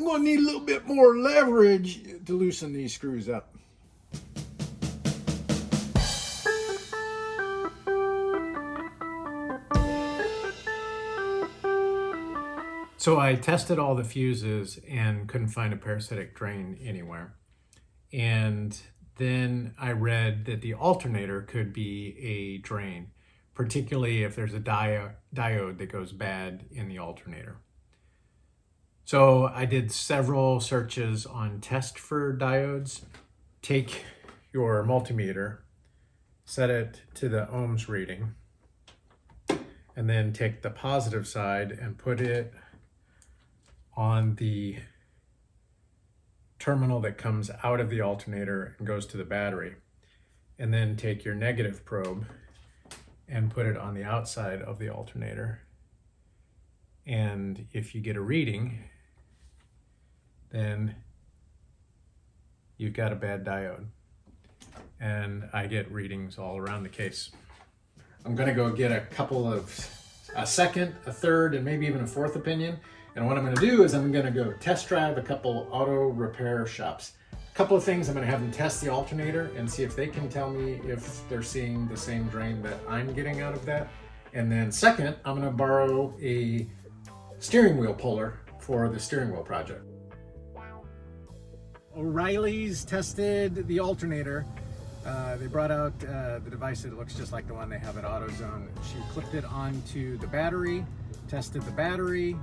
going to need a little bit more leverage to loosen these screws up. So I tested all the fuses and couldn't find a parasitic drain anywhere. And then I read that the alternator could be a drain, particularly if there's a diode that goes bad in the alternator. So I did several searches on test for diodes. Take your multimeter, set it to the ohms reading, and then take the positive side and put it on the terminal that comes out of the alternator and goes to the battery. And then take your negative probe and put it on the outside of the alternator. And if you get a reading, then you've got a bad diode. And I get readings all around the case. I'm gonna go get a second, a third, and maybe even a fourth opinion. And what I'm going to do is I'm going to go test drive a couple auto repair shops. A couple of things, I'm going to have them test the alternator and see if they can tell me if they're seeing the same drain that I'm getting out of that. And then second, I'm going to borrow a steering wheel puller for the steering wheel project. O'Reilly's tested the alternator. They brought out the device that looks just like the one they have at AutoZone. She clipped it onto the battery, tested the battery,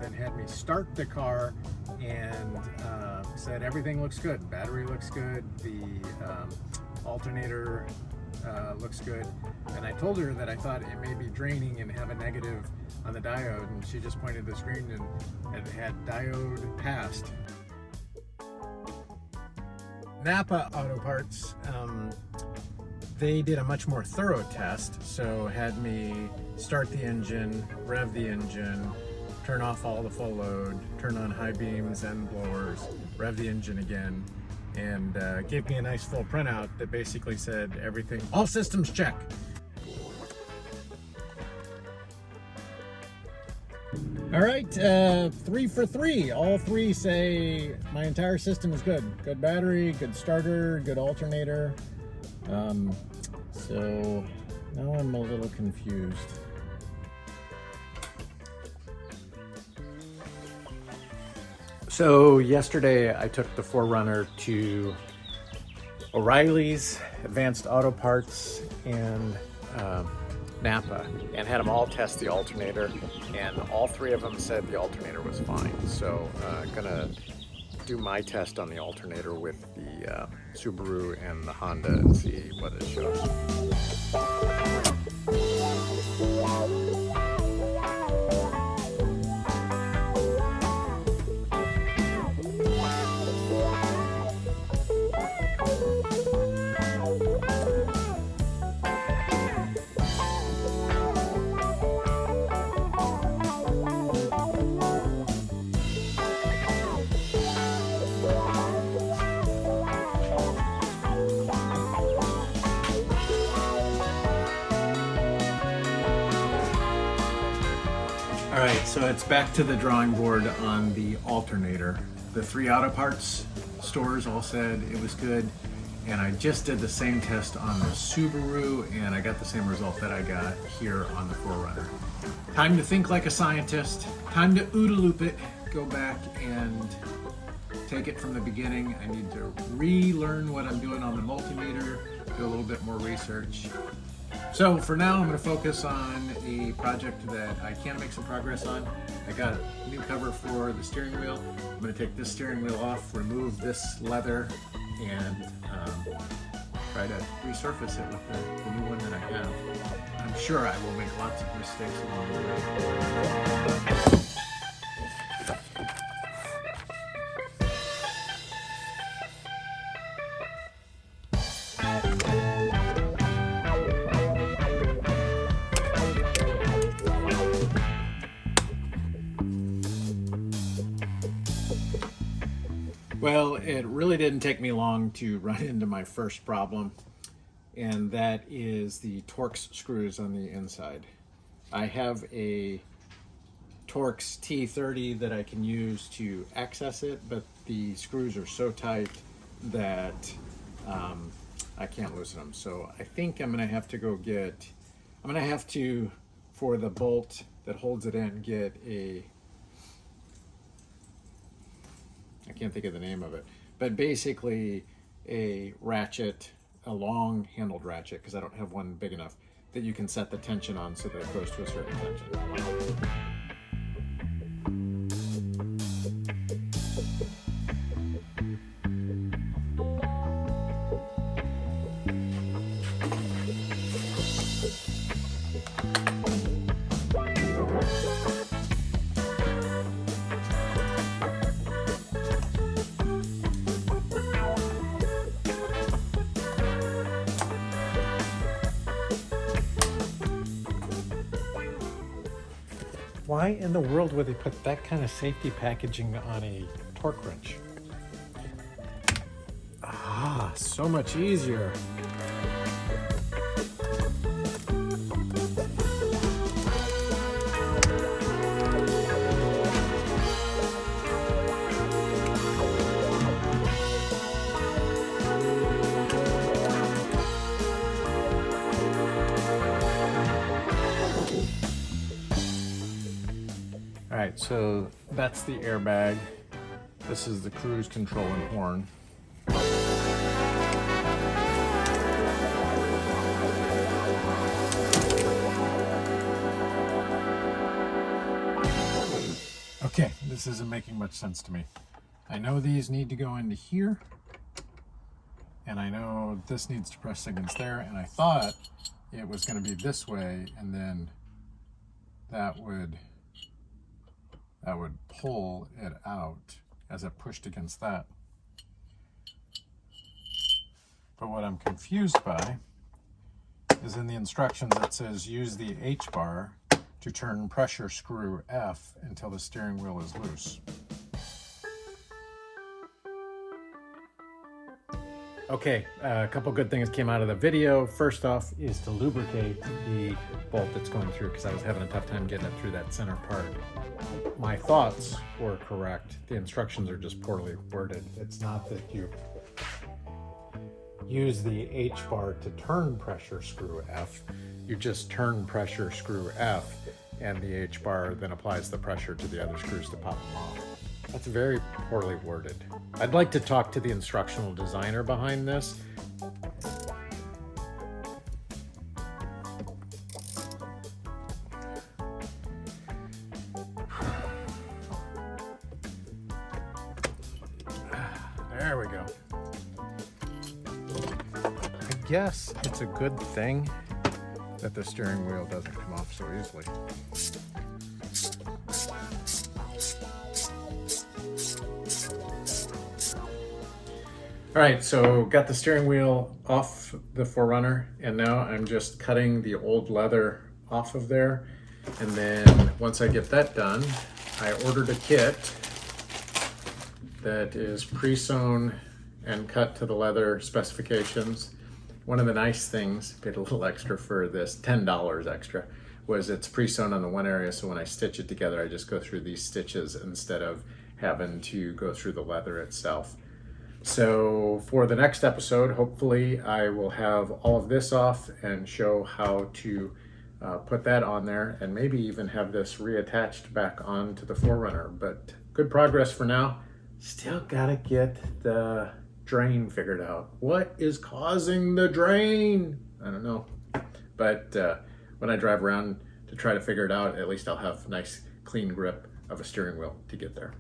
then had me start the car and said everything looks good. Battery looks good, the alternator looks good. And I told her that I thought it may be draining and have a negative on the diode, and she just pointed to the screen and it had diode passed. Napa Auto Parts, they did a much more thorough test, so had me start the engine, rev the engine, turn off all the full load, turn on high beams and blowers, rev the engine again, and gave me a nice full printout that basically said everything, all systems check. All right, 3 for 3. All three say my entire system is good. Good battery, good starter, good alternator. So now I'm a little confused. So yesterday I took the 4Runner to O'Reilly's, Advanced Auto Parts, and Napa, and had them all test the alternator, and all three of them said the alternator was fine. So gonna do my test on the alternator with the Subaru and the Honda and see what it shows. All right, so it's back to the drawing board on the alternator. The 3 auto parts stores all said it was good, and I just did the same test on the Subaru, and I got the same result that I got here on the 4Runner. Time to think like a scientist, time to OODA loop it, go back and take it from the beginning. I need to relearn what I'm doing on the multimeter, do a little bit more research. So for now, I'm going to focus on a project that I can make some progress on. I got a new cover for the steering wheel. I'm going to take this steering wheel off, remove this leather, and try to resurface it with the new one that I have. I'm sure I will make lots of mistakes along the way. Well, it really didn't take me long to run into my first problem, and that is the Torx screws on the inside. I have a Torx T30 that I can use to access it, but the screws are so tight that I can't loosen them. So I think I'm gonna have to go get, for the bolt that holds it in, get I can't think of the name of it, but basically a ratchet, a long handled ratchet, because I don't have one big enough, that you can set the tension on so that it goes to a certain tension. Why in the world would they put that kind of safety packaging on a torque wrench? Ah, so much easier. All right, so that's the airbag. This is the cruise control and horn. Okay, this isn't making much sense to me. I know these need to go into here, and I know this needs to press against there, and I thought it was going to be this way, and then that would pull it out as it pushed against that. But what I'm confused by is in the instructions it says use the H bar to turn pressure screw F until the steering wheel is loose. Okay, a couple good things came out of the video. First off is to lubricate the bolt that's going through, because I was having a tough time getting it through that center part. My thoughts were correct. The instructions are just poorly worded. It's not that you use the H bar to turn pressure screw F. You just turn pressure screw F, and the H bar then applies the pressure to the other screws to pop them off. That's very poorly worded. I'd like to talk to the instructional designer behind this. There we go. I guess it's a good thing that the steering wheel doesn't come off so easily. All right, so got the steering wheel off the 4Runner, and now I'm just cutting the old leather off of there. And then once I get that done, I ordered a kit that is pre-sewn and cut to the leather specifications. One of the nice things, paid a little extra for this, $10 extra, was it's pre-sewn on the one area, so when I stitch it together, I just go through these stitches instead of having to go through the leather itself. So for the next episode, hopefully I will have all of this off and show how to put that on there, and maybe even have this reattached back onto the 4Runner. But good progress for now. Still gotta get the drain figured out. What is causing the drain? I don't know. But when I drive around to try to figure it out, at least I'll have nice clean grip of a steering wheel to get there.